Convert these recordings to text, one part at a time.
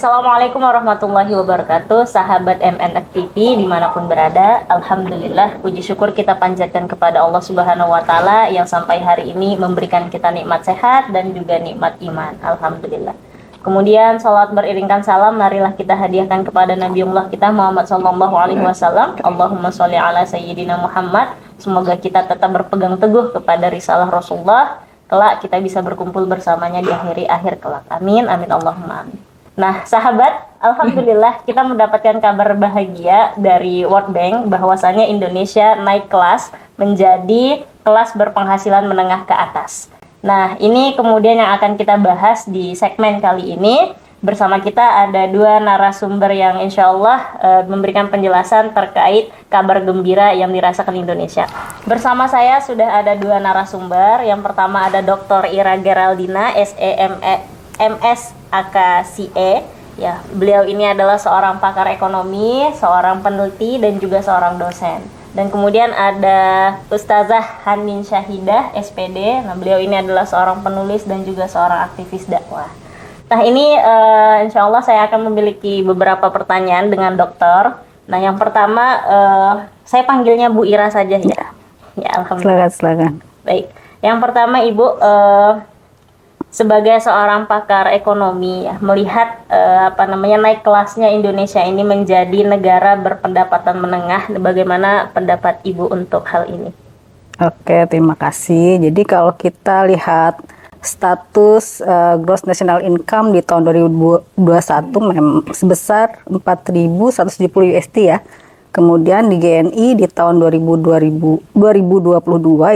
Assalamualaikum warahmatullahi wabarakatuh, sahabat MNF TV dimanapun berada. Alhamdulillah, puji syukur kita panjatkan kepada Allah Subhanahu Wa Taala yang sampai hari ini memberikan kita nikmat sehat dan juga nikmat iman. Alhamdulillah. Kemudian salat beriringkan salam, marilah kita hadiahkan kepada Nabiullah kita Muhammad Sallallahu Alaihi Wasallam. Allahumma sholli ala Sayyidina Muhammad. Semoga kita tetap berpegang teguh kepada risalah Rasulullah. Kelak kita bisa berkumpul bersamanya di akhir kelak. Amin, amin, Allahumma amin. Nah, sahabat, alhamdulillah kita mendapatkan kabar bahagia dari World Bank bahwasanya Indonesia naik kelas menjadi kelas berpenghasilan menengah ke atas. Nah, ini kemudian yang akan kita bahas di segmen kali ini. Bersama kita ada dua narasumber yang insya Allah memberikan penjelasan terkait kabar gembira yang dirasakan Indonesia. Bersama saya sudah ada dua narasumber. Yang pertama ada Dr. Ira Geraldina, MS AKCE. Ya, beliau ini adalah seorang pakar ekonomi, seorang peneliti dan juga seorang dosen. Dan kemudian ada Ustazah Hanin Syahidah, SPD. Nah, beliau ini adalah seorang penulis dan juga seorang aktivis dakwah. Nah, ini insya Allah saya akan memiliki beberapa pertanyaan dengan dokter. Nah, yang pertama saya panggilnya Bu Ira saja ya. Ya, alhamdulillah. Silakan. Baik. Yang pertama Ibu sebagai seorang pakar ekonomi ya, melihat naik kelasnya Indonesia ini menjadi negara berpendapatan menengah, bagaimana pendapat Ibu untuk hal ini? Oke, terima kasih. Jadi kalau kita lihat status gross national income di tahun 2021 sebesar 4.170 USD ya. Kemudian di GNI di tahun 2022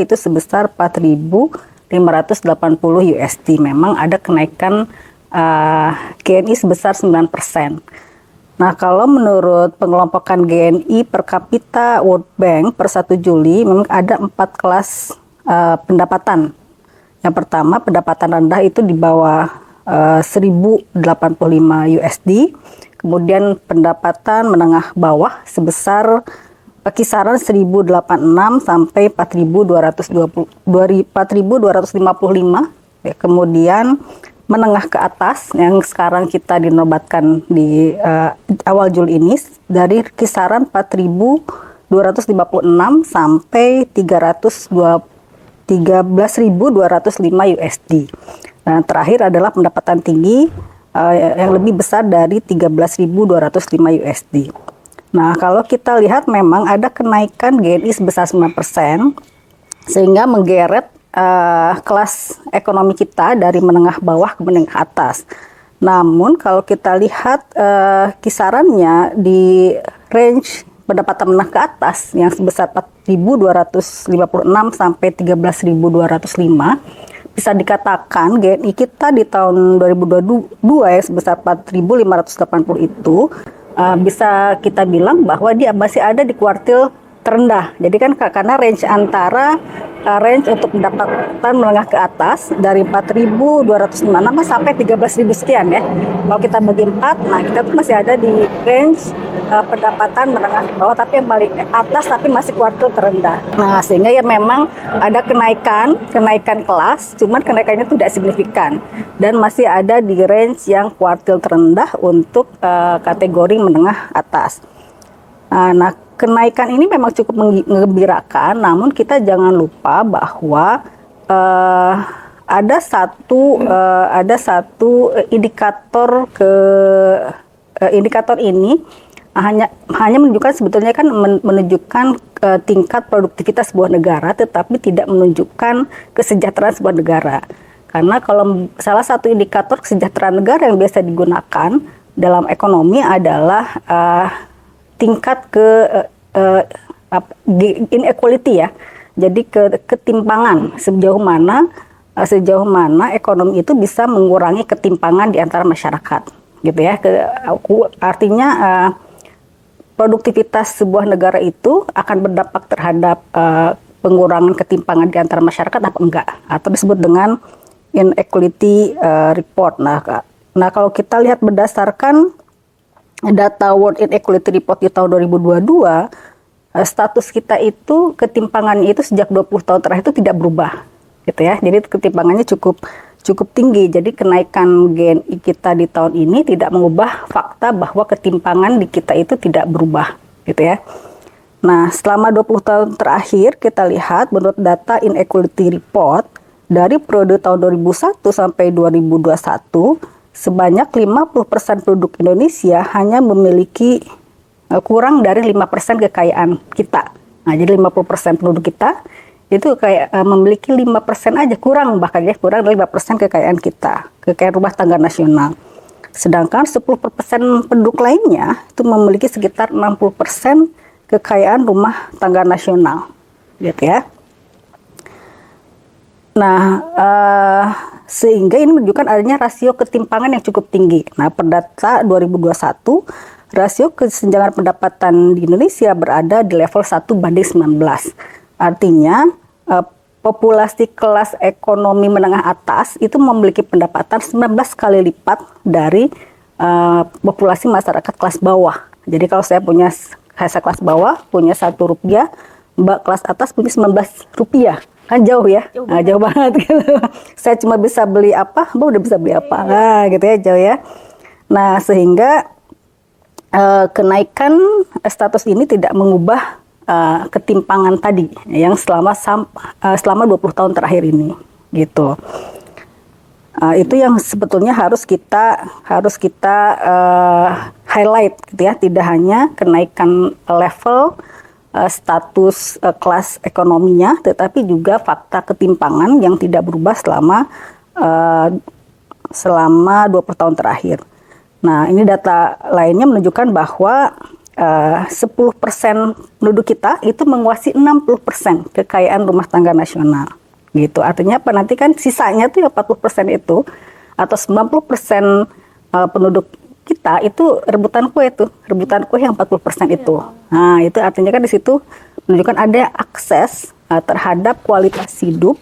itu sebesar 4.580 USD. Memang ada kenaikan GNI sebesar 9%. Nah, kalau menurut pengelompokan GNI per kapita World Bank per 1 Juli memang ada 4 kelas pendapatan. Yang pertama, pendapatan rendah itu di bawah 1.085 USD. Kemudian pendapatan menengah bawah sebesar kisaran 1.086 sampai 4.255. Ya, kemudian menengah ke atas yang sekarang kita dinobatkan di awal Juli ini dari kisaran 4.256 sampai 13.205 USD. Nah, terakhir adalah pendapatan tinggi yang lebih besar dari 13.205 USD. Nah, kalau kita lihat memang ada kenaikan GNI sebesar 9%, sehingga menggeret kelas ekonomi kita dari menengah bawah ke menengah atas. Namun kalau kita lihat kisarannya di range pendapatan menengah ke atas yang sebesar 4.256 sampai 13.205, bisa dikatakan GNI kita di tahun 2022 yang sebesar 4.580 itu bisa kita bilang bahwa dia masih ada di kuartil terendah. Jadi kan karena range antara range untuk pendapatan menengah ke atas dari 4.206 sampai 13.000 sekian ya. Kalau kita bagi 4, nah kita tuh masih ada di range pendapatan menengah ke bawah, tapi yang paling atas tapi masih kuartil terendah. Nah, sehingga ya memang ada kenaikan kelas, cuman kenaikannya tidak signifikan dan masih ada di range yang kuartil terendah untuk kategori menengah atas. Nah, kenaikan ini memang cukup menggembirakan, namun kita jangan lupa bahwa ada satu indikator ini hanya menunjukkan sebetulnya kan menunjukkan tingkat produktivitas sebuah negara, tetapi tidak menunjukkan kesejahteraan sebuah negara. Karena kalau salah satu indikator kesejahteraan negara yang biasa digunakan dalam ekonomi adalah tingkat inequality ya. Jadi ketimpangan sejauh mana ekonomi itu bisa mengurangi ketimpangan di antara masyarakat, gitu ya. Artinya produktivitas sebuah negara itu akan berdampak terhadap pengurangan ketimpangan di antara masyarakat apa enggak, atau disebut dengan inequality report. Nah, kalau kita lihat berdasarkan data World Inequality Report di tahun 2022, status kita itu ketimpangannya itu sejak 20 tahun terakhir itu tidak berubah, gitu ya. Jadi ketimpangannya cukup tinggi. Jadi kenaikan GNI kita di tahun ini tidak mengubah fakta bahwa ketimpangan di kita itu tidak berubah, gitu ya. Nah, selama 20 tahun terakhir kita lihat menurut data Inequality Report dari periode tahun 2001 sampai 2021 sebanyak 50% penduduk Indonesia hanya memiliki kurang dari 5% kekayaan kita. Nah, jadi 50% penduduk kita itu kayak memiliki 5% aja, kurang bahkan ya, kurang dari 5% kekayaan kita, kekayaan rumah tangga nasional. Sedangkan 10% penduduk lainnya itu memiliki sekitar 60% kekayaan rumah tangga nasional, gitu ya. Nah, sehingga ini menunjukkan adanya rasio ketimpangan yang cukup tinggi. Nah, per data 2021, rasio kesenjangan pendapatan di Indonesia berada di level 1:19. Artinya, populasi kelas ekonomi menengah atas itu memiliki pendapatan 19 kali lipat dari populasi masyarakat kelas bawah. Jadi kalau saya punya kelas bawah punya Rp1, Mbak kelas atas punya Rp19. Kan jauh ya, jauh banget gitu. Saya cuma bisa beli apa, Mbak udah bisa beli apa, nah gitu ya, jauh ya. Nah, sehingga kenaikan status ini tidak mengubah ketimpangan tadi yang selama 20 tahun terakhir ini, gitu. Itu yang sebetulnya harus kita highlight, gitu ya. Tidak hanya kenaikan level status kelas ekonominya, tetapi juga fakta ketimpangan yang tidak berubah selama 20 tahun terakhir. Nah, ini data lainnya menunjukkan bahwa 10% penduduk kita itu menguasai 60% kekayaan rumah tangga nasional. Gitu. Artinya apa? Nanti kan sisanya tuh 40% itu atau 90% penduduk kita itu rebutan kue yang 40% itu. Nah, itu artinya kan di situ menunjukkan ada akses terhadap kualitas hidup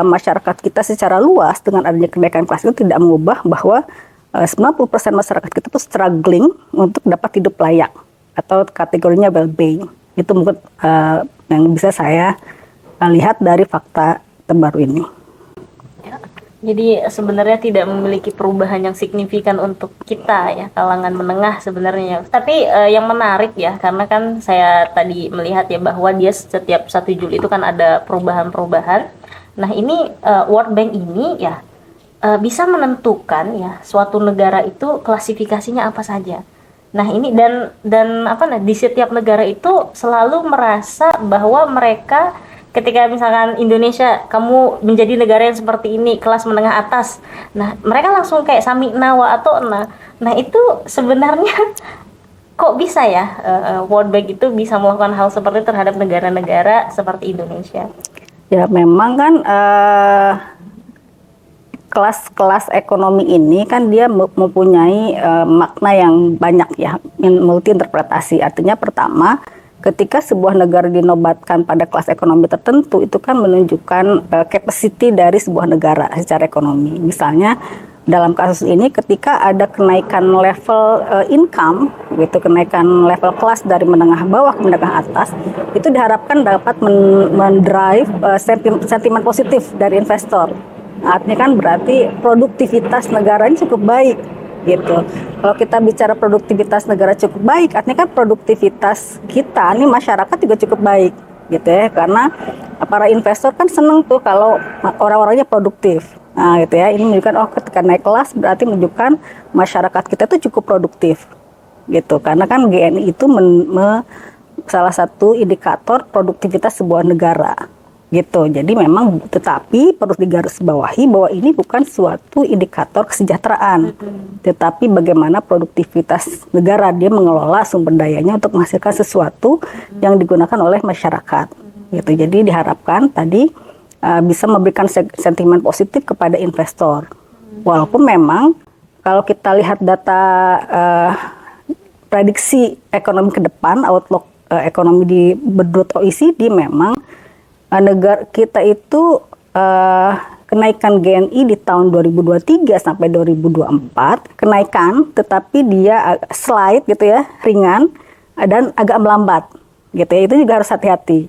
masyarakat kita secara luas. Dengan adanya kenaikan kelas itu tidak mengubah bahwa 90% masyarakat kita tuh struggling untuk dapat hidup layak atau kategorinya well-being. Itu mungkin yang bisa saya lihat dari fakta terbaru ini. Jadi sebenarnya tidak memiliki perubahan yang signifikan untuk kita ya, kalangan menengah sebenarnya. Tapi yang menarik ya, karena kan saya tadi melihat ya bahwa dia setiap 1 Juli itu kan ada perubahan-perubahan. Nah, ini World Bank ini ya bisa menentukan ya suatu negara itu klasifikasinya apa saja. Nah, ini dan di setiap negara itu selalu merasa bahwa mereka ketika misalkan Indonesia kamu menjadi negara yang seperti ini, kelas menengah atas. Nah, mereka langsung kayak sami'na wa ata'na. Nah, itu sebenarnya kok bisa ya World Bank itu bisa melakukan hal seperti terhadap negara-negara seperti Indonesia? Ya, memang kan kelas-kelas ekonomi ini kan dia mempunyai makna yang banyak ya, multi interpretasi. Artinya pertama, ketika sebuah negara dinobatkan pada kelas ekonomi tertentu, itu kan menunjukkan capacity dari sebuah negara secara ekonomi. Misalnya dalam kasus ini ketika ada kenaikan level income, gitu, kenaikan level kelas dari menengah bawah ke menengah atas, itu diharapkan dapat mendrive sentimen positif dari investor. Artinya kan berarti produktivitas negara ini cukup baik, gitu. Kalau kita bicara produktivitas negara cukup baik, artinya kan produktivitas kita nih masyarakat juga cukup baik, gitu ya. Karena para investor kan seneng tuh kalau orang-orangnya produktif. Nah, gitu ya. Ini menunjukkan ketika naik kelas berarti menunjukkan masyarakat kita tuh cukup produktif, gitu. Karena kan GNI itu salah satu indikator produktivitas sebuah negara. Gitu. Jadi memang tetapi perlu digarisbawahi bahwa ini bukan suatu indikator kesejahteraan, tetapi bagaimana produktivitas negara dia mengelola sumber dayanya untuk menghasilkan sesuatu yang digunakan oleh masyarakat. Gitu. Jadi diharapkan tadi bisa memberikan sentimen positif kepada investor. Walaupun memang kalau kita lihat data prediksi ekonomi ke depan, outlook ekonomi di menurut OECD memang negara kita itu kenaikan GNI di tahun 2023 sampai 2024 kenaikan, tetapi dia slide gitu ya, ringan dan agak melambat gitu ya. Itu juga harus hati-hati.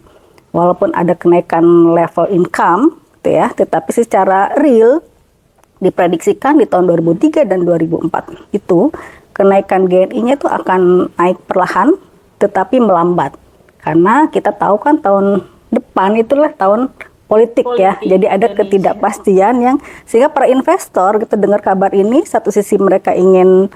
Walaupun ada kenaikan level income gitu ya, tetapi secara real diprediksikan di tahun 2003 dan 2004 itu kenaikan GNI-nya itu akan naik perlahan tetapi melambat. Karena kita tahu kan tahun depan itulah tahun politik ya. Jadi ada Indonesia. ketidakpastian yang sehingga para investor gitu dengar kabar ini, satu sisi mereka ingin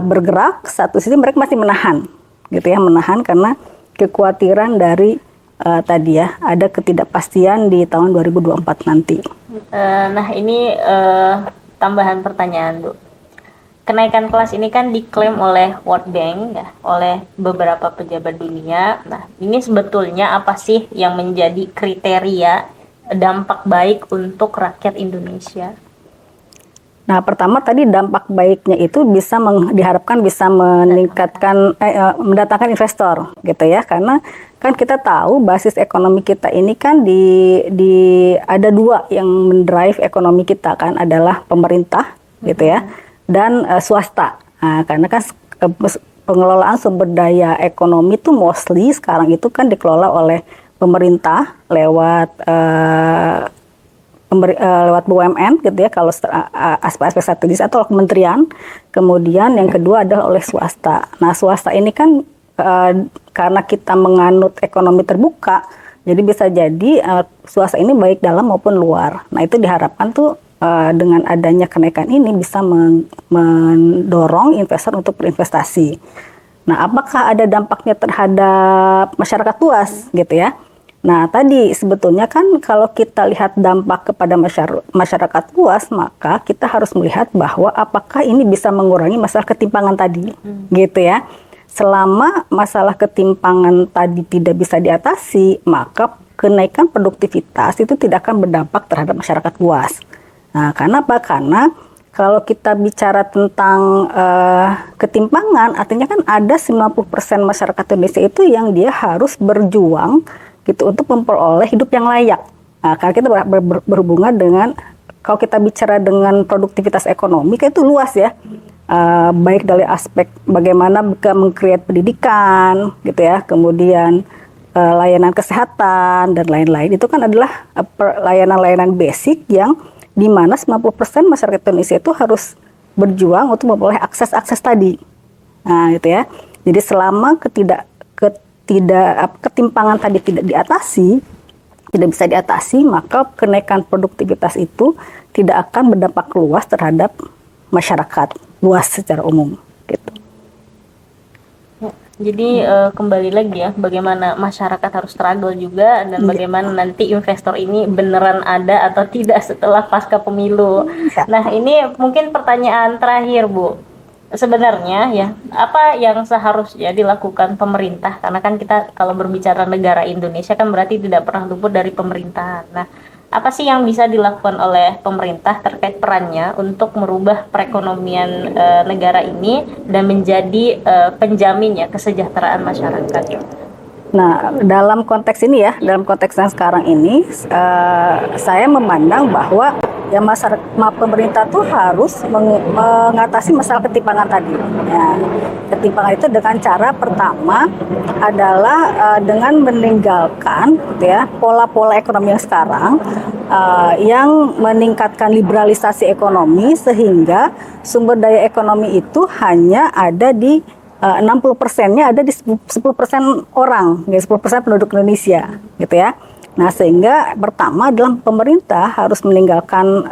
bergerak, satu sisi mereka masih menahan gitu ya, menahan karena kekhawatiran dari tadi ya ada ketidakpastian di tahun 2024 nanti. Nah ini tambahan pertanyaan Bu. Kenaikan kelas ini kan diklaim oleh World Bank ya, oleh beberapa pejabat dunia. Nah ini sebetulnya apa sih yang menjadi kriteria dampak baik untuk rakyat Indonesia? Nah, pertama tadi dampak baiknya itu bisa diharapkan bisa meningkatkan mendatangkan investor gitu ya, karena kan kita tahu basis ekonomi kita ini kan ada dua yang mendrive ekonomi kita kan, adalah pemerintah gitu ya dan swasta. Nah, karena kan pengelolaan sumber daya ekonomi itu mostly sekarang itu kan dikelola oleh pemerintah lewat lewat BUMN gitu ya, kalau aspek-aspek strategis atau kementerian. Kemudian yang kedua adalah oleh swasta. Nah, swasta ini kan karena kita menganut ekonomi terbuka, jadi bisa jadi swasta ini baik dalam maupun luar. Nah, itu diharapkan tuh dengan adanya kenaikan ini bisa mendorong investor untuk berinvestasi. Nah, apakah ada dampaknya terhadap masyarakat luas gitu ya? Nah, tadi sebetulnya kan kalau kita lihat dampak kepada masyarakat luas, maka kita harus melihat bahwa apakah ini bisa mengurangi masalah ketimpangan tadi, gitu ya. Selama masalah ketimpangan tadi tidak bisa diatasi, maka kenaikan produktivitas itu tidak akan berdampak terhadap masyarakat luas. Nah, karena apa? Karena kalau kita bicara tentang ketimpangan, artinya kan ada 90% masyarakat Indonesia itu yang dia harus berjuang gitu untuk memperoleh hidup yang layak. Nah, karena kita berhubungan dengan, kalau kita bicara dengan produktivitas ekonomi, kan itu luas ya. Baik dari aspek bagaimana meng-create pendidikan gitu ya, kemudian layanan kesehatan dan lain-lain. Itu kan adalah layanan-layanan basic yang di mana 90% masyarakat Indonesia itu harus berjuang untuk memperoleh akses-akses tadi. Nah, gitu ya. Jadi selama ketimpangan tadi tidak bisa diatasi, maka kenaikan produktivitas itu tidak akan berdampak luas terhadap masyarakat luas secara umum. Gitu. Ya, jadi kembali lagi ya, bagaimana masyarakat harus struggle juga dan bagaimana nanti investor ini beneran ada atau tidak setelah pasca pemilu. Ya. Nah ini mungkin pertanyaan terakhir Bu. Sebenarnya ya, apa yang seharusnya dilakukan pemerintah? Karena kan kita kalau berbicara negara Indonesia kan berarti tidak pernah luput dari pemerintahan. Nah, apa sih yang bisa dilakukan oleh pemerintah terkait perannya untuk merubah perekonomian negara ini dan menjadi penjamin ya kesejahteraan masyarakat? Nah, dalam konteks ini ya, dalam konteks yang sekarang ini, saya memandang bahwa ya pemerintah tuh harus mengatasi masalah ketimpangan tadi. Ya, ketimpangan itu dengan cara pertama adalah dengan meninggalkan gitu ya pola-pola ekonomi yang sekarang yang meningkatkan liberalisasi ekonomi sehingga sumber daya ekonomi itu hanya ada di 60%-nya ada di 10% orang, ya 10% penduduk Indonesia, gitu ya. Nah, sehingga pertama adalah pemerintah harus meninggalkan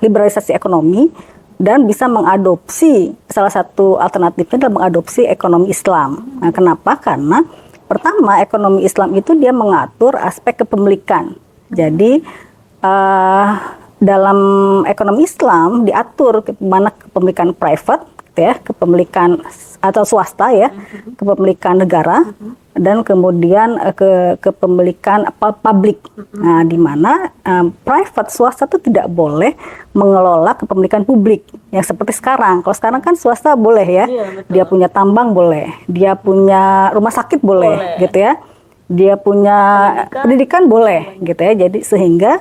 liberalisasi ekonomi dan bisa mengadopsi, salah satu alternatifnya adalah mengadopsi ekonomi Islam. Nah, kenapa? Karena pertama ekonomi Islam itu dia mengatur aspek kepemilikan. Jadi dalam ekonomi Islam diatur mana kepemilikan private, ya, kepemilikan atau swasta ya, kepemilikan negara dan kemudian kepemilikan publik. Nah, di mana private swasta itu tidak boleh mengelola kepemilikan publik yang seperti sekarang. Kalau sekarang kan swasta boleh ya, dia punya tambang boleh, dia punya rumah sakit boleh. Gitu ya, dia punya pendidikan boleh, gitu ya. Jadi sehingga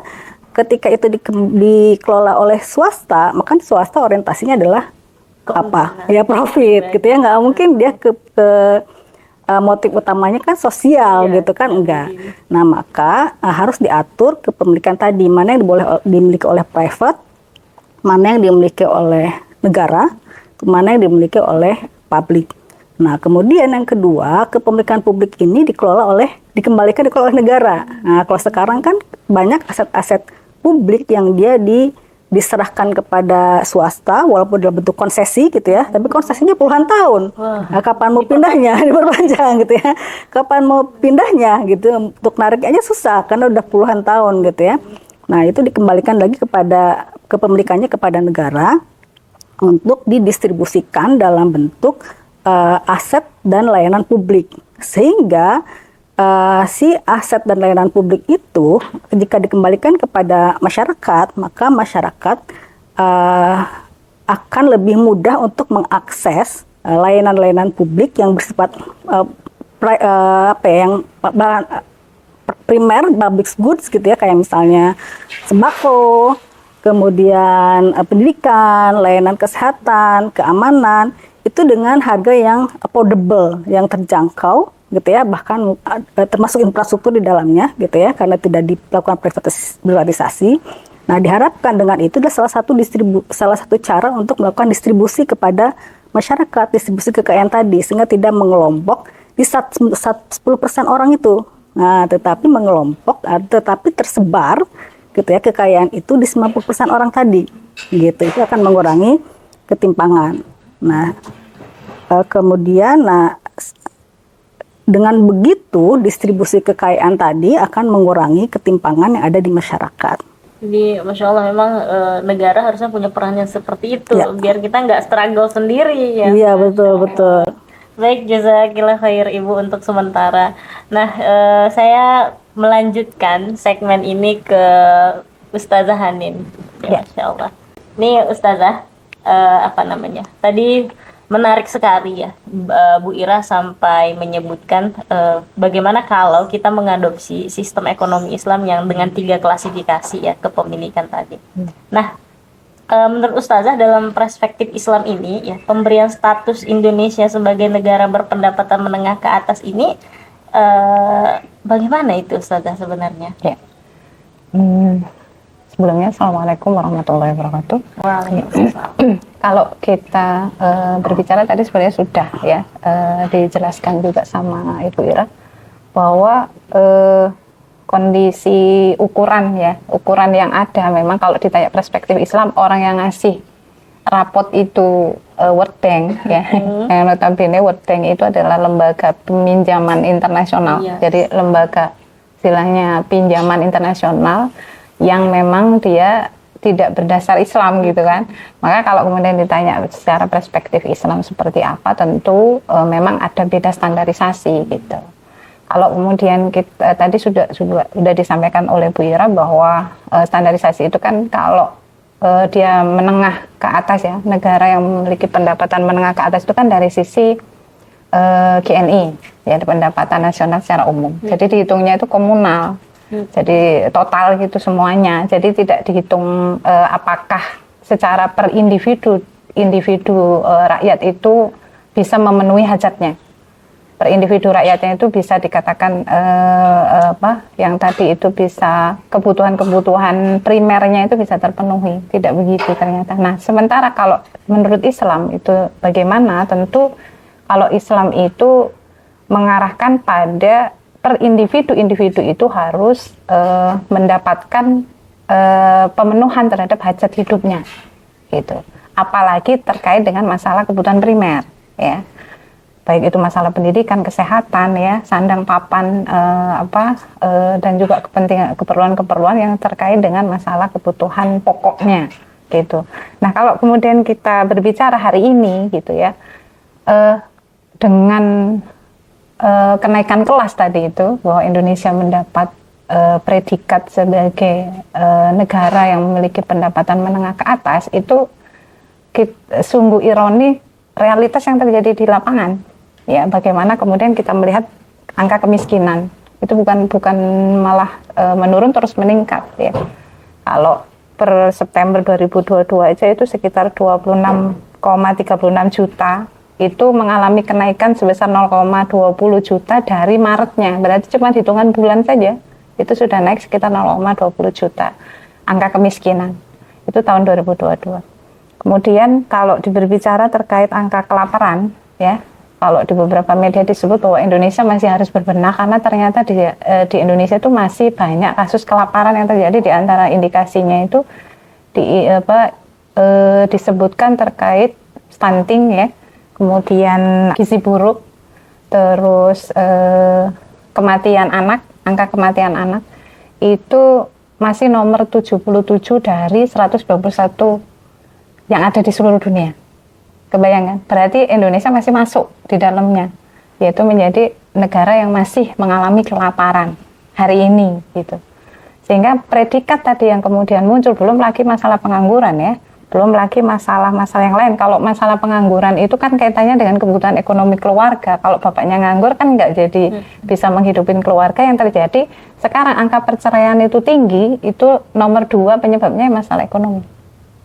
ketika itu dikelola oleh swasta, maka swasta orientasinya adalah apa ya, profit gitu ya, nggak mungkin dia ke motif utamanya kan sosial gitu kan, enggak. Nah, maka harus diatur kepemilikan tadi, mana yang boleh dimiliki oleh private, mana yang dimiliki oleh negara, mana yang dimiliki oleh publik. Nah, kemudian yang kedua, kepemilikan publik ini dikembalikan oleh negara. Nah, kalau sekarang kan banyak aset-aset publik yang dia diserahkan kepada swasta walaupun dalam bentuk konsesi gitu ya, tapi konsesinya puluhan tahun. Nah, kapan mau pindahnya diperpanjang gitu ya, kapan mau pindahnya gitu, untuk nariknya aja susah karena udah puluhan tahun gitu ya. Nah, itu dikembalikan lagi kepada kepemilikannya kepada negara untuk didistribusikan dalam bentuk aset dan layanan publik, sehingga si aset dan layanan publik itu jika dikembalikan kepada masyarakat, maka masyarakat akan lebih mudah untuk mengakses layanan-layanan publik yang bersifat primer, public goods gitu ya, kayak misalnya sembako, kemudian pendidikan, layanan kesehatan, keamanan, itu dengan harga yang affordable, yang terjangkau gitu ya, bahkan termasuk infrastruktur di dalamnya gitu ya, karena tidak dilakukan privatisasi. Nah, diharapkan dengan itu adalah salah satu cara untuk melakukan distribusi kepada masyarakat, distribusi kekayaan tadi, sehingga tidak mengelompok di 10% orang itu. Nah, tetapi mengelompok, tetapi tersebar gitu ya, kekayaan itu di 90% orang tadi gitu. Itu akan mengurangi ketimpangan. Nah, kemudian dengan begitu distribusi kekayaan tadi akan mengurangi ketimpangan yang ada di masyarakat. Jadi, Masya Allah, memang negara harusnya punya peran yang seperti itu, ya, biar kita nggak struggle sendiri ya. Iya, betul. Baik, jazakillah khair Ibu untuk sementara. Nah, saya melanjutkan segmen ini ke Ustazah Hanin. Ya, Masya Allah. Nih Ustazah, tadi menarik sekali ya, Bu Ira sampai menyebutkan bagaimana kalau kita mengadopsi sistem ekonomi Islam yang dengan 3 klasifikasi ya kepemilikan tadi. Nah, menurut Ustazah, dalam perspektif Islam ini ya, pemberian status Indonesia sebagai negara berpendapatan menengah ke atas ini bagaimana itu Ustazah sebenarnya? Ya. Sebelumnya, Assalamualaikum warahmatullahi wabarakatuh. Waalaikumsalam. Kalau kita berbicara tadi sebenarnya sudah ya dijelaskan juga sama Ibu Ira bahwa kondisi ukuran yang ada memang kalau ditanya perspektif Islam, orang yang ngasih rapot itu World Bank ya, yang notabene World Bank itu adalah lembaga peminjaman internasional, jadi lembaga istilahnya pinjaman internasional yang memang dia tidak berdasar Islam gitu kan. Maka kalau kemudian ditanya secara perspektif Islam seperti apa, tentu memang ada beda standarisasi gitu. Kalau kemudian kita tadi sudah disampaikan oleh Bu Ira bahwa standarisasi itu kan kalau dia menengah ke atas ya, negara yang memiliki pendapatan menengah ke atas itu kan dari sisi GNI ya, pendapatan nasional secara umum. Jadi dihitungnya itu komunal. Jadi total gitu semuanya. Jadi tidak dihitung apakah secara per individu rakyat itu bisa memenuhi hajatnya. Per individu rakyatnya itu bisa dikatakan yang tadi itu bisa kebutuhan primernya itu bisa terpenuhi. Tidak begitu ternyata. Nah, sementara kalau menurut Islam itu bagaimana? Tentu kalau Islam itu mengarahkan pada per individu itu harus mendapatkan pemenuhan terhadap hajat hidupnya, gitu. Apalagi terkait dengan masalah kebutuhan primer, ya, baik itu masalah pendidikan, kesehatan, ya, sandang papan, dan juga keperluan-keperluan yang terkait dengan masalah kebutuhan pokoknya, gitu. Nah, kalau kemudian kita berbicara hari ini, gitu ya, dengan kenaikan kelas tadi itu, bahwa Indonesia mendapat predikat sebagai negara yang memiliki pendapatan menengah ke atas, itu sungguh ironi realitas yang terjadi di lapangan. Ya, bagaimana kemudian kita melihat angka kemiskinan itu bukan malah menurun, terus meningkat ya. Kalau per September 2022 aja itu sekitar 26,36 juta itu mengalami kenaikan sebesar 0,20 juta dari Maretnya. Berarti cuma hitungan bulan saja itu sudah naik sekitar 0,20 juta angka kemiskinan. Itu tahun 2022. Kemudian kalau berbicara terkait angka kelaparan, ya, kalau di beberapa media disebut bahwa Indonesia masih harus berbenah karena ternyata di Indonesia itu masih banyak kasus kelaparan yang terjadi. Di antara indikasinya itu disebutkan terkait stunting, ya, kemudian gizi buruk, terus kematian anak, angka kematian anak itu masih nomor 77 dari 121 yang ada di seluruh dunia. Kebayangkan? Berarti Indonesia masih masuk di dalamnya, yaitu menjadi negara yang masih mengalami kelaparan hari ini, gitu. Sehingga predikat tadi yang kemudian muncul, belum lagi masalah pengangguran, ya, belum lagi masalah-masalah yang lain. Kalau masalah pengangguran itu kan kaitannya dengan kebutuhan ekonomi keluarga. Kalau bapaknya nganggur kan nggak jadi bisa menghidupin keluarga. Yang terjadi sekarang angka perceraian itu tinggi, itu nomor 2 penyebabnya masalah ekonomi,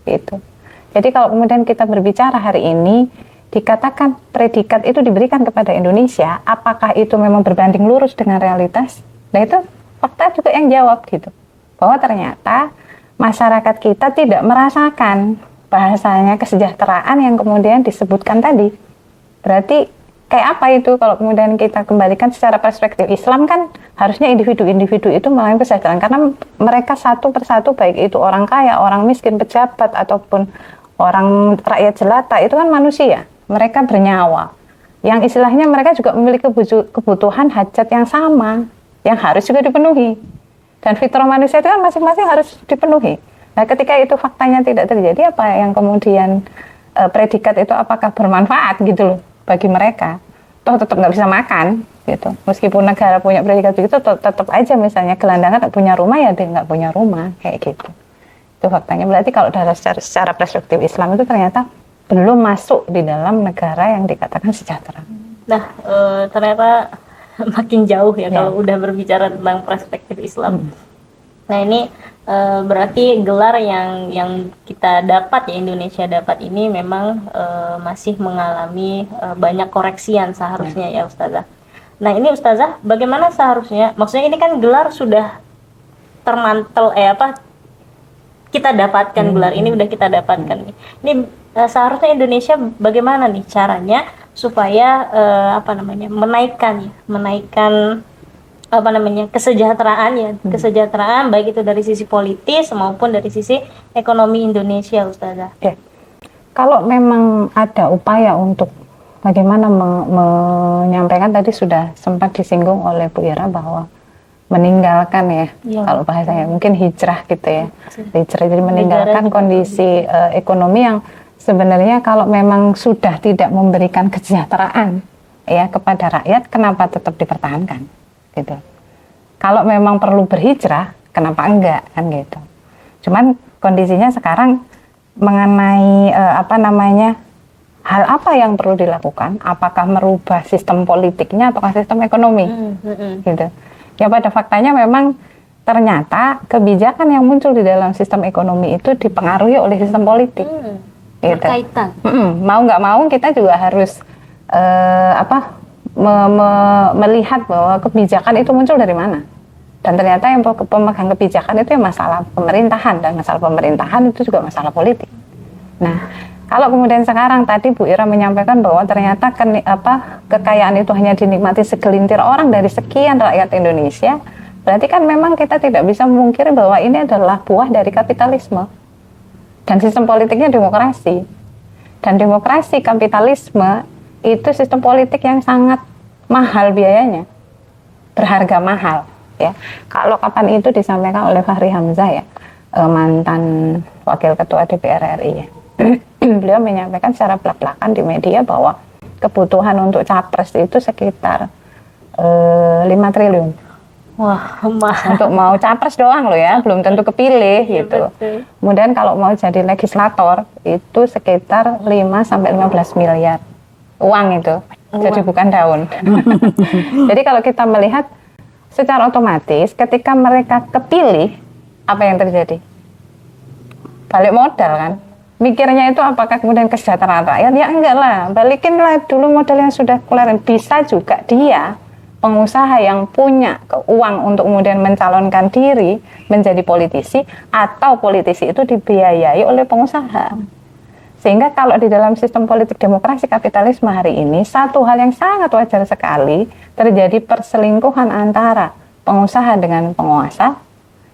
gitu. Jadi kalau kemudian kita berbicara hari ini, dikatakan predikat itu diberikan kepada Indonesia, apakah itu memang berbanding lurus dengan realitas? Nah, itu fakta juga yang jawab, gitu. Bahwa ternyata masyarakat kita tidak merasakan bahasanya kesejahteraan yang kemudian disebutkan tadi. Berarti kayak apa itu kalau kemudian kita kembalikan secara perspektif Islam, kan harusnya individu-individu itu mengalami kesejahteraan karena mereka satu persatu, baik itu orang kaya, orang miskin, pejabat ataupun orang rakyat jelata, itu kan manusia, mereka bernyawa yang istilahnya mereka juga memiliki kebutuhan hajat yang sama yang harus juga dipenuhi, dan fitrah manusia itu kan masing-masing harus dipenuhi. Nah, ketika itu faktanya tidak terjadi, apa yang kemudian predikat itu apakah bermanfaat gitu loh bagi mereka? Toh tetap nggak bisa makan gitu. Meskipun negara punya predikat begitu, tetap aja misalnya gelandangan nggak punya rumah, ya dia nggak punya rumah, kayak gitu. Itu faktanya. Berarti kalau secara perspektif Islam itu ternyata belum masuk di dalam negara yang dikatakan sejahtera. Nah, ternyata makin jauh ya kalau udah berbicara tentang perspektif Islam. Nah, ini berarti gelar yang kita dapat, ya, Indonesia dapat ini memang masih mengalami banyak koreksian seharusnya, ya Ustazah. Nah, ini Ustazah, bagaimana seharusnya, maksudnya ini kan gelar sudah termantel, kita dapatkan gelar ini, udah kita dapatkan nih. Ini seharusnya Indonesia bagaimana nih caranya supaya menaikkan kesejahteraan baik itu dari sisi politis maupun dari sisi ekonomi Indonesia, Ustazah. Ya. Kalau memang ada upaya untuk bagaimana menyampaikan, tadi sudah sempat disinggung oleh Bu Ira bahwa meninggalkan, ya, kalau bahasanya mungkin hijrah gitu, ya, hijrah, jadi meninggalkan kondisi ekonomi yang sebenarnya kalau memang sudah tidak memberikan kesejahteraan, ya, kepada rakyat, kenapa tetap dipertahankan? Gitu. Kalau memang perlu berhijrah, kenapa enggak, kan gitu. Cuman kondisinya sekarang mengenai hal apa yang perlu dilakukan, apakah merubah sistem politiknya atau sistem ekonomi, gitu. Ya, pada faktanya memang ternyata kebijakan yang muncul di dalam sistem ekonomi itu dipengaruhi oleh sistem politik, gitu. Berkaitan. Mau nggak mau kita juga harus melihat bahwa kebijakan itu muncul dari mana, dan ternyata yang pemegang kebijakan itu masalah pemerintahan, dan masalah pemerintahan itu juga masalah politik. Nah, kalau kemudian sekarang tadi Bu Ira menyampaikan bahwa ternyata kekayaan itu hanya dinikmati segelintir orang dari sekian rakyat Indonesia, berarti kan memang kita tidak bisa memungkiri bahwa ini adalah buah dari kapitalisme, dan sistem politiknya demokrasi, dan demokrasi kapitalisme itu sistem politik yang sangat mahal biayanya, berharga mahal, ya. Kalau kapan itu disampaikan oleh Fahri Hamzah, ya, mantan wakil ketua DPR RI, ya. Beliau menyampaikan secara belak-belakan di media bahwa kebutuhan untuk capres itu sekitar 5 triliun. Wah, untuk mau capres doang loh, ya, belum tentu kepilih, gitu. Betul. Kemudian kalau mau jadi legislator itu sekitar 5-15 miliar. Uang itu, jadi bukan daun. Jadi kalau kita melihat secara otomatis ketika mereka kepilih, apa yang terjadi? Balik modal, kan? Mikirnya itu apakah kemudian kesejahteraan rakyat? Ya enggak lah, balikinlah dulu modal yang sudah keluarin. Bisa juga dia pengusaha yang punya uang untuk kemudian mencalonkan diri menjadi politisi, atau politisi itu dibiayai oleh pengusaha. Sehingga kalau di dalam sistem politik demokrasi kapitalisme hari ini, satu hal yang sangat wajar sekali terjadi perselingkuhan antara pengusaha dengan penguasa,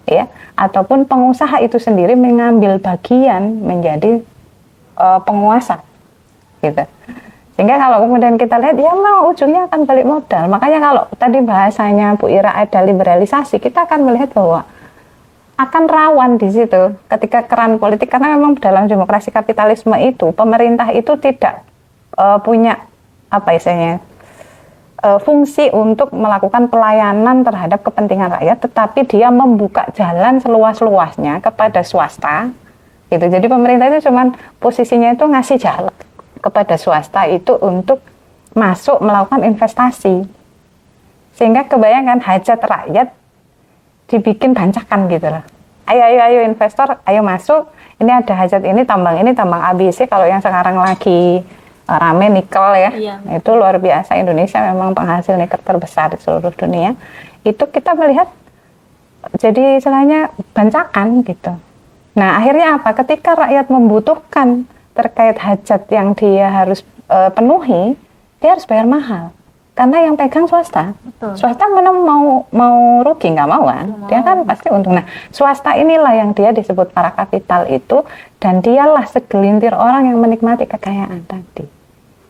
ya, ataupun pengusaha itu sendiri mengambil bagian menjadi penguasa, gitu. Sehingga kalau kemudian kita lihat, ya mau ujungnya akan balik modal. Makanya kalau tadi bahasanya Bu Ira ada liberalisasi, kita akan melihat bahwa akan rawan di situ ketika keran politik, karena memang dalam demokrasi kapitalisme itu pemerintah itu tidak punya apa istilahnya fungsi untuk melakukan pelayanan terhadap kepentingan rakyat, tetapi dia membuka jalan seluas-luasnya kepada swasta, gitu. Jadi pemerintah itu cuman posisinya itu ngasih jalan kepada swasta itu untuk masuk melakukan investasi, sehingga kebayangkan hajat rakyat dibikin bancakan gitu loh. Ayo investor, ayo masuk, ini ada hajat ini, tambang ABC. Kalau yang sekarang lagi rame nikel ya, itu luar biasa. Indonesia memang penghasil nikel terbesar di seluruh dunia. Itu kita melihat jadi istilahnya bancakan gitu. Nah akhirnya apa? Ketika rakyat membutuhkan terkait hajat yang dia harus penuhi, dia harus bayar mahal. Karena yang pegang swasta. Betul. Swasta mana mau rugi, nggak mau kan? Dia kan pasti untung. Nah, swasta inilah yang dia disebut para kapital itu, dan dialah segelintir orang yang menikmati kekayaan tadi.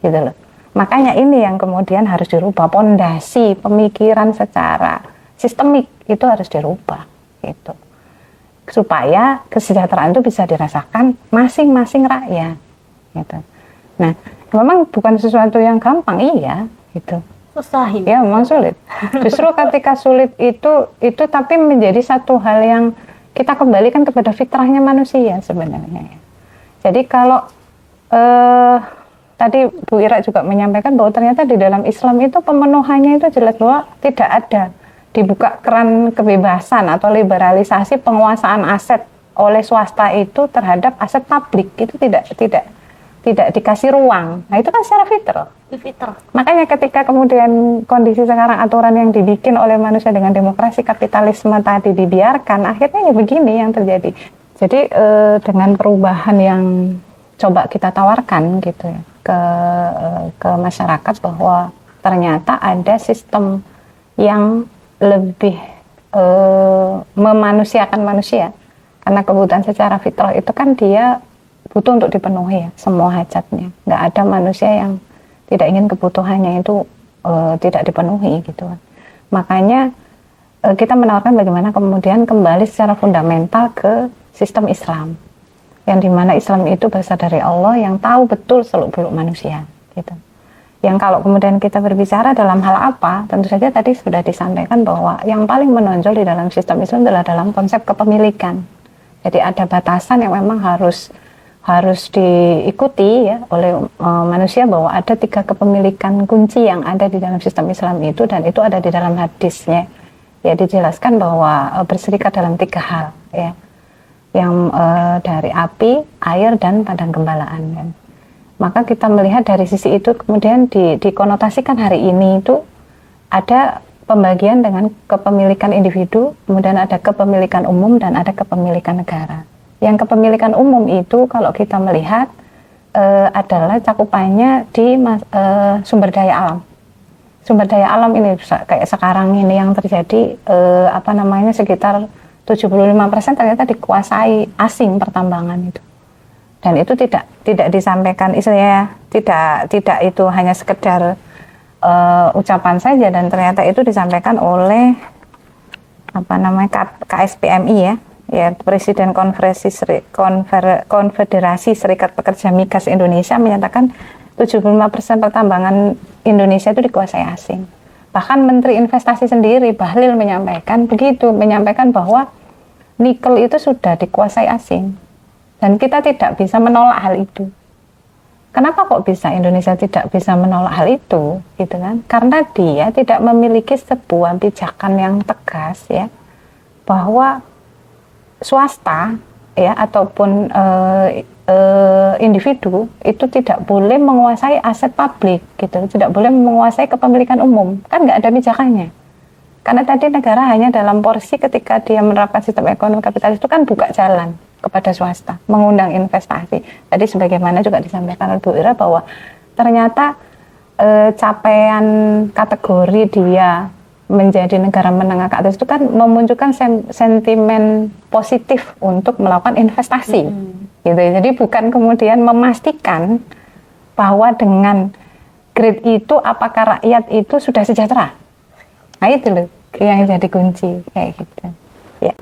Gitu loh. Makanya ini yang kemudian harus dirubah, pondasi pemikiran secara sistemik itu harus dirubah gitu. Supaya kesejahteraan itu bisa dirasakan masing-masing rakyat gitu. Nah, memang bukan sesuatu yang gampang, iya gitu. Susah ini. Ya, memang sulit. Justru ketika sulit itu tapi menjadi satu hal yang kita kembalikan kepada fitrahnya manusia sebenarnya. Jadi kalau tadi Bu Ira juga menyampaikan bahwa ternyata di dalam Islam itu pemenuhannya itu jelas bahwa tidak ada dibuka keran kebebasan atau liberalisasi penguasaan aset oleh swasta itu terhadap aset publik, itu tidak dikasih ruang. Nah itu kan secara fitrah. Makanya ketika kemudian kondisi sekarang aturan yang dibikin oleh manusia dengan demokrasi kapitalisme tadi dibiarkan, akhirnya ya begini yang terjadi. Jadi dengan perubahan yang coba kita tawarkan gitu ya ke masyarakat, bahwa ternyata ada sistem yang lebih memanusiakan manusia, karena kebutuhan secara fitrah itu kan dia butuh untuk dipenuhi ya, semua hajatnya. Nggak ada manusia yang tidak ingin kebutuhannya itu tidak dipenuhi gitu kan. Makanya kita menawarkan bagaimana kemudian kembali secara fundamental ke sistem Islam, yang dimana Islam itu berasal dari Allah yang tahu betul seluk-beluk manusia gitu. Yang kalau kemudian kita berbicara dalam hal apa, tentu saja tadi sudah disampaikan bahwa yang paling menonjol di dalam sistem Islam adalah dalam konsep kepemilikan. Jadi ada batasan yang memang harus diikuti ya oleh manusia, bahwa ada 3 kepemilikan kunci yang ada di dalam sistem Islam itu, dan itu ada di dalam hadisnya. Ya dijelaskan bahwa berserikat dalam 3 hal ya, yang dari api, air, dan padang gembalaan kan. Maka kita melihat dari sisi itu kemudian dikonotasikan hari ini itu ada pembagian dengan kepemilikan individu, kemudian ada kepemilikan umum, dan ada kepemilikan negara. Yang kepemilikan umum itu kalau kita melihat adalah cakupannya di sumber daya alam. Sumber daya alam ini kayak sekarang ini yang terjadi sekitar 75% ternyata dikuasai asing pertambangan itu. Dan itu tidak disampaikan, istilahnya tidak itu hanya sekedar ucapan saja, dan ternyata itu disampaikan oleh KSPMI ya, Presiden Konfederasi Serikat Pekerja Migas Indonesia menyatakan 75% pertambangan Indonesia itu dikuasai asing. Bahkan Menteri Investasi sendiri Bahlil menyampaikan bahwa nikel itu sudah dikuasai asing. Dan kita tidak bisa menolak hal itu. Kenapa kok bisa Indonesia tidak bisa menolak hal itu, gitu kan? Karena dia tidak memiliki sebuah pijakan yang tegas ya, bahwa swasta ya ataupun individu itu tidak boleh menguasai aset publik gitu, tidak boleh menguasai kepemilikan umum, kan nggak ada pijakannya. Karena tadi negara hanya dalam porsi ketika dia menerapkan sistem ekonomi kapitalis itu kan buka jalan kepada swasta, mengundang investasi. Tadi sebagaimana juga disampaikan oleh Bu Ira bahwa ternyata capaian kategori dia menjadi negara menengah ke atas itu kan memunculkan sentimen positif untuk melakukan investasi. Gitu. Jadi bukan kemudian memastikan bahwa dengan grade itu apakah rakyat itu sudah sejahtera. Nah itu loh yang jadi kunci kayak gitu. Ya.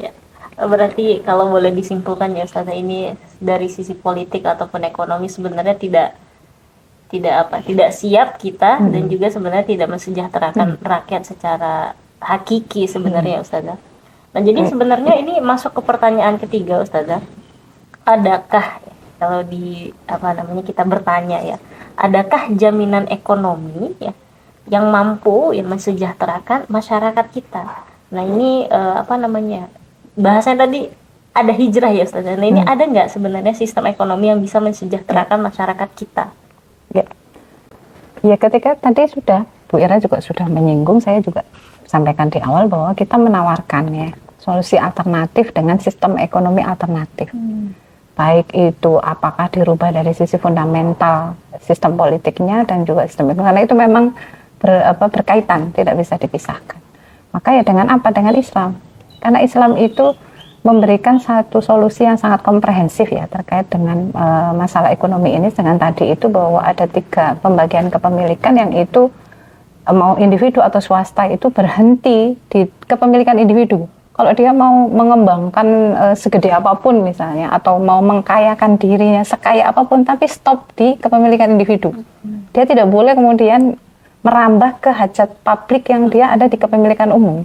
Ya. Berarti kalau boleh disimpulkan ya Ustazah, ini dari sisi politik ataupun ekonomi sebenarnya tidak siap kita dan juga sebenarnya tidak mensejahterakan rakyat secara hakiki sebenarnya Ustazah. Nah jadi sebenarnya ini masuk ke pertanyaan ketiga Ustazah. Adakah kalau kita bertanya ya, adakah jaminan ekonomi ya yang mampu yang mensejahterakan masyarakat kita? Nah ini bahasanya tadi ada hijrah ya Ustazah. Nah ini ada nggak sebenarnya sistem ekonomi yang bisa mensejahterakan masyarakat kita? Ya ketika tadi Bu Ira juga sudah menyinggung, saya juga sampaikan di awal bahwa kita menawarkan ya solusi alternatif dengan sistem ekonomi alternatif. Baik itu apakah dirubah dari sisi fundamental sistem politiknya dan juga sistem ekonomi, karena itu memang berkaitan, tidak bisa dipisahkan. Maka ya dengan apa? Dengan Islam. Karena Islam itu memberikan satu solusi yang sangat komprehensif ya terkait dengan masalah ekonomi ini, dengan tadi itu bahwa ada 3 pembagian kepemilikan yang itu mau individu atau swasta itu berhenti di kepemilikan individu. Kalau dia mau mengembangkan segede apapun misalnya atau mau mengkayakan dirinya sekaya apapun tapi stop di kepemilikan individu. Dia tidak boleh kemudian merambah ke hajat publik yang dia ada di kepemilikan umum.